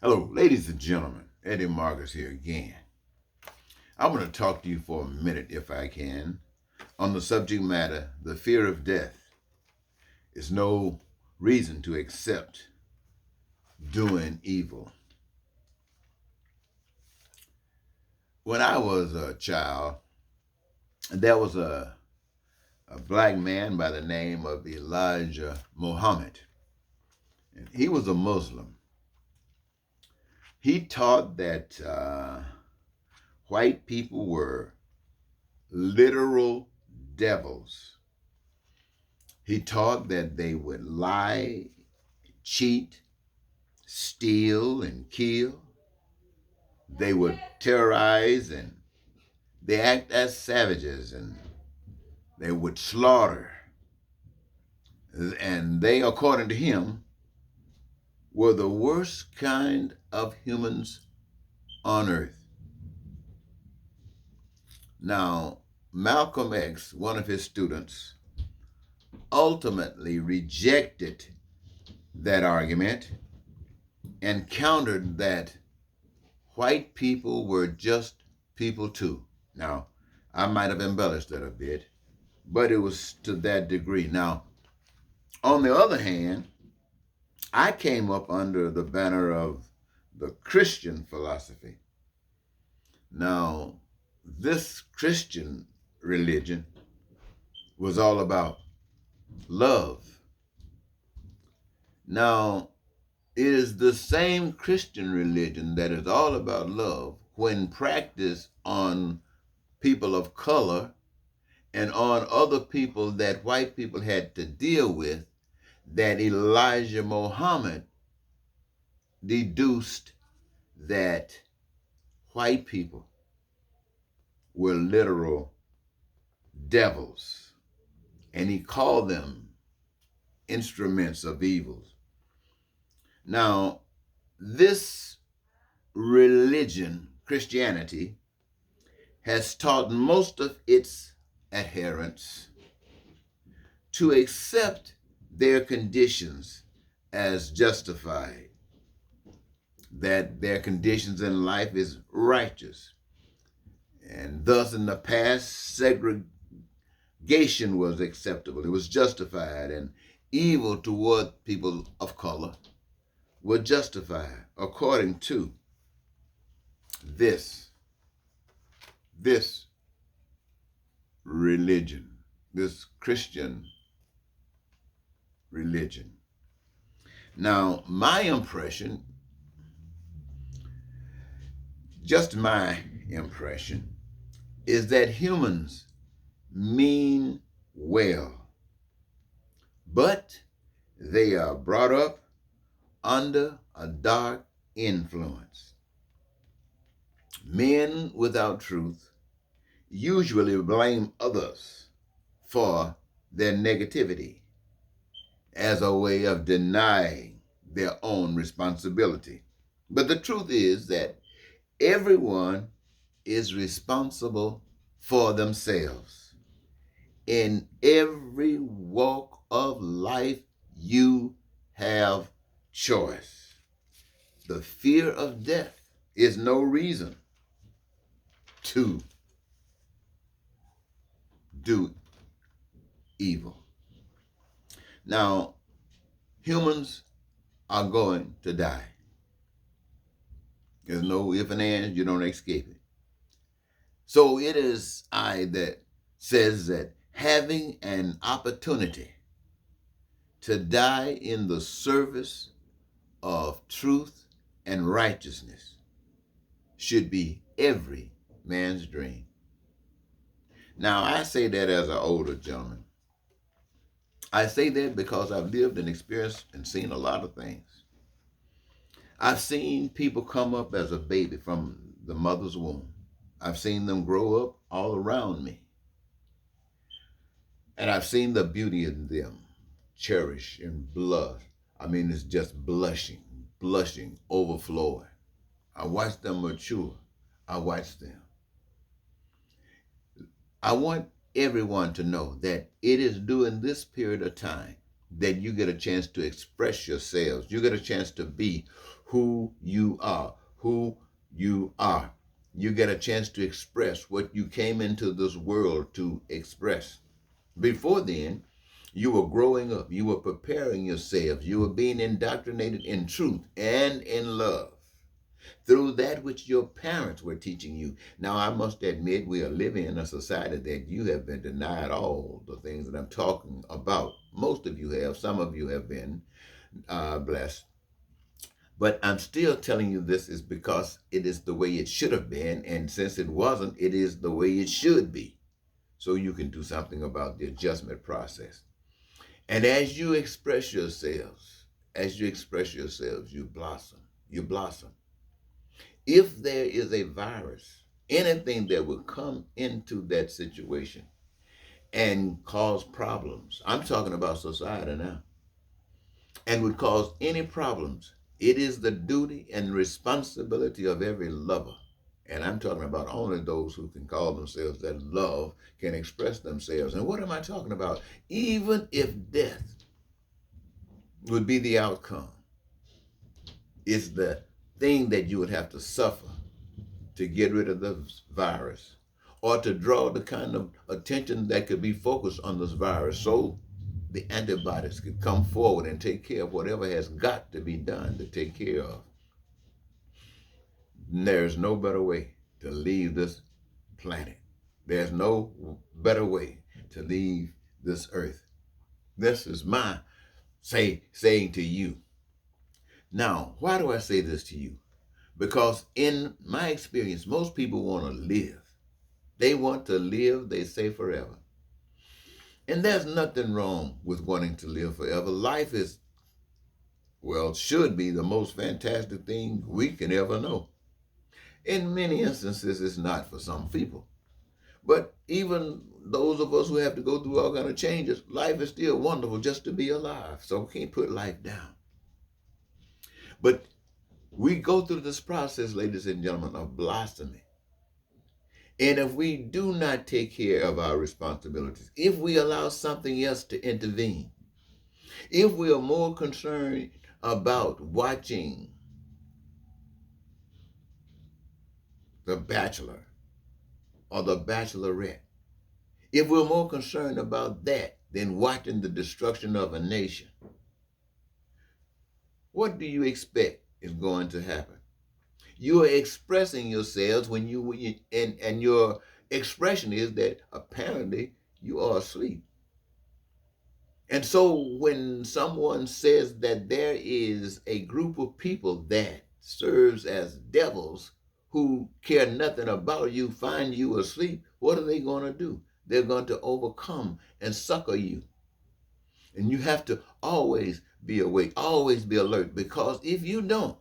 Hello, ladies and gentlemen. Eddie Marcus here again. I want to talk to you for a minute, if I can, on the subject matter the fear of death is no reason to accept doing evil. When I was a child, there was a black man by the name of Elijah Muhammad, and he was a Muslim. He taught that white people were literal devils. He taught that they would lie, cheat, steal, and kill. They would terrorize and they act as savages and they would slaughter. And they, according to him, were the worst kind of humans on earth. Now, Malcolm X, one of his students, ultimately rejected that argument and countered that white people were just people too. Now, I might have embellished that a bit, but it was to that degree. Now, on the other hand, I came up under the banner of the Christian philosophy. Now, this Christian religion was all about love. Now, it is the same Christian religion that is all about love when practiced on people of color and on other people that white people had to deal with, that Elijah Muhammad deduced that white people were literal devils, and he called them instruments of evils. Now, this religion, Christianity, has taught most of its adherents to accept their conditions as justified, that their conditions in life is righteous. And thus, in the past, segregation was acceptable, it was justified, and evil toward people of color were justified according to this religion, this Christian religion. Now, my impression, just my impression, is that humans mean well, but they are brought up under a dark influence. Men without truth usually blame others for their negativity as a way of denying their own responsibility. But the truth is that everyone is responsible for themselves. In every walk of life, you have choice. The fear of death is no reason to do evil. Now, humans are going to die. There's no if and ands, you don't escape it. So it is I that says that having an opportunity to die in the service of truth and righteousness should be every man's dream. Now, I say that as an older gentleman. I say that because I've lived and experienced and seen a lot of things. I've seen people come up as a baby from the mother's womb. I've seen them grow up all around me. And I've seen the beauty in them cherish and blush. I mean, it's just blushing, overflowing. I watch them mature. I watch them. I want everyone to know that it is during this period of time that you get a chance to express yourselves. You get a chance to be who you are, who you are. You get a chance to express what you came into this world to express. Before then, you were growing up, you were preparing yourself, you were being indoctrinated in truth and in love through that which your parents were teaching you. Now, I must admit, we are living in a society that you have been denied all the things that I'm talking about. Most of you have, some of you have been blessed. But I'm still telling you this is because it is the way it should have been. And since it wasn't, it is the way it should be. So you can do something about the adjustment process. And as you express yourselves, you blossom. You blossom. If there is a virus, anything that will come into that situation and cause problems, I'm talking about society now, and would cause any problems, it is the duty and responsibility of every lover. And I'm talking about only those who can call themselves that love, can express themselves. And what am I talking about? Even if death would be the outcome, it's the thing that you would have to suffer to get rid of the virus or to draw the kind of attention that could be focused on this virus so the antibodies could come forward and take care of whatever has got to be done to take care of. There's no better way to leave this planet. There's no better way to leave this earth. This is my saying to you. Now, why do I say this to you? Because in my experience, most people want to live. They want to live, they say, forever. And there's nothing wrong with wanting to live forever. Life is, well, should be the most fantastic thing we can ever know. In many instances, it's not for some people. But even those of us who have to go through all kind of changes, life is still wonderful just to be alive. So we can't put life down. But we go through this process, ladies and gentlemen, of blossoming. And if we do not take care of our responsibilities, if we allow something else to intervene, if we are more concerned about watching The Bachelor or The Bachelorette, if we're more concerned about that than watching the destruction of a nation, what do you expect is going to happen? You are expressing yourselves when and your expression is that apparently you are asleep. And so when someone says that there is a group of people that serves as devils who care nothing about you, find you asleep, what are they going to do? They're going to overcome and succor you. And you have to always be awake, always be alert, because if you don't,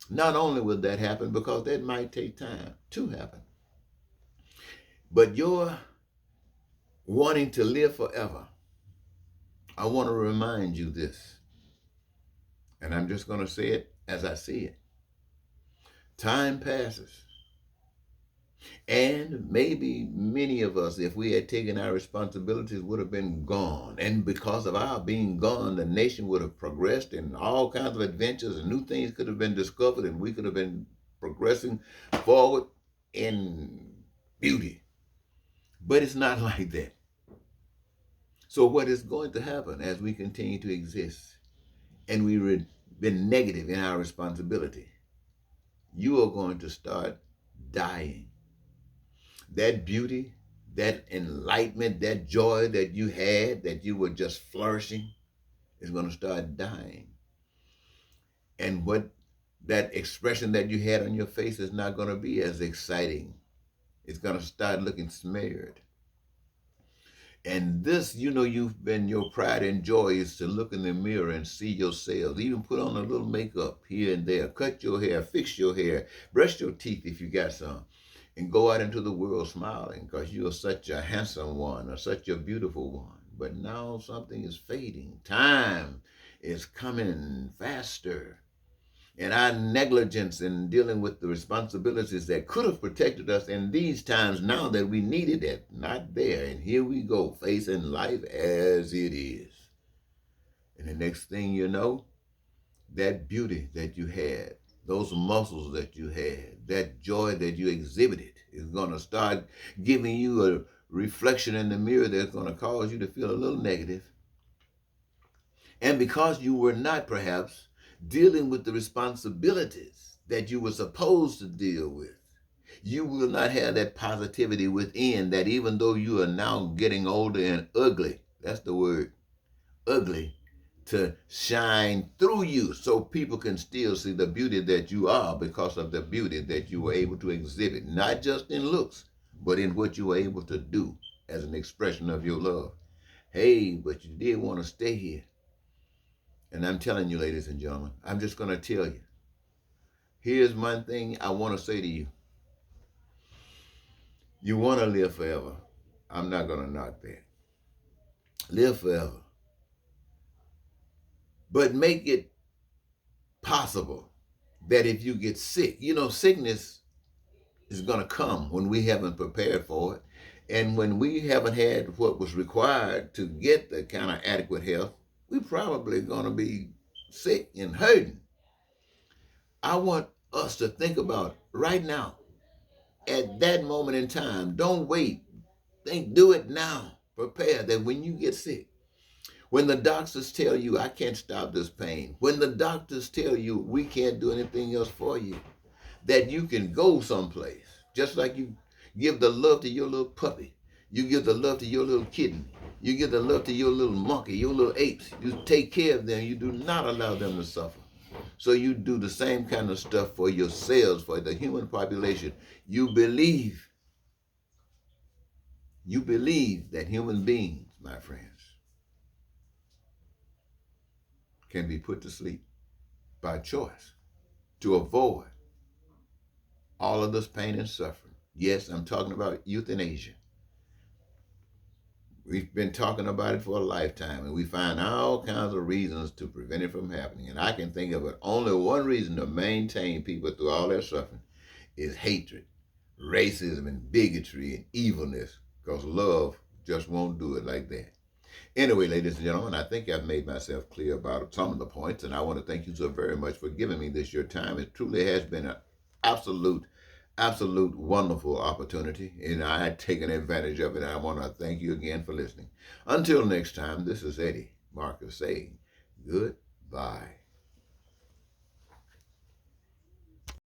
not only will that happen, because that might take time to happen, but you're wanting to live forever. I want to remind you this, and I'm just going to say it as I see it. Time passes. And maybe many of us, if we had taken our responsibilities, would have been gone. And because of our being gone, the nation would have progressed in all kinds of adventures and new things could have been discovered and we could have been progressing forward in beauty. But it's not like that. So what is going to happen as we continue to exist and we've been negative in our responsibility? You are going to start dying. That beauty, that enlightenment, that joy that you had, that you were just flourishing, is going to start dying. And what that expression that you had on your face is not going to be as exciting. It's going to start looking smeared. And this, your pride and joy is to look in the mirror and see yourself. Even put on a little makeup here and there. Cut your hair, fix your hair, brush your teeth if you got some. And go out into the world smiling because you are such a handsome one or such a beautiful one. But now something is fading. Time is coming faster. And our negligence in dealing with the responsibilities that could have protected us in these times now that we needed it, not there. And here we go, facing life as it is. And the next thing you know, that beauty that you had, those muscles that you had, that joy that you exhibited is going to start giving you a reflection in the mirror that's going to cause you to feel a little negative. And because you were not perhaps dealing with the responsibilities that you were supposed to deal with, you will not have that positivity within, that even though you are now getting older and ugly, that's the word, ugly, to shine through you so people can still see the beauty that you are because of the beauty that you were able to exhibit, not just in looks, but in what you were able to do as an expression of your love. Hey, but you did want to stay here. And I'm telling you, ladies and gentlemen, I'm just going to tell you. Here's one thing I want to say to you. You want to live forever. I'm not going to knock that. Live forever. But make it possible that if you get sick, sickness is going to come when we haven't prepared for it. And when we haven't had what was required to get the kind of adequate health, we're probably going to be sick and hurting. I want us to think about right now, at that moment in time. Don't wait. Do it now. Prepare that when you get sick, when the doctors tell you, I can't stop this pain, when the doctors tell you, we can't do anything else for you, that you can go someplace. Just like you give the love to your little puppy. You give the love to your little kitten. You give the love to your little monkey, your little apes. You take care of them. You do not allow them to suffer. So you do the same kind of stuff for yourselves, for the human population. You believe that human beings, my friends, can be put to sleep by choice to avoid all of this pain and suffering. Yes, I'm talking about euthanasia. We've been talking about it for a lifetime, and we find all kinds of reasons to prevent it from happening. And I can think of it only one reason to maintain people through all their suffering is hatred, racism, and bigotry and evilness, because love just won't do it like that. Anyway, ladies and gentlemen, I think I've made myself clear about some of the points, and I want to thank you so very much for giving me this your time. It truly has been an absolute wonderful opportunity, and I had taken advantage of it. I want to thank you again for listening. Until next time, this is Eddie Marcus saying goodbye.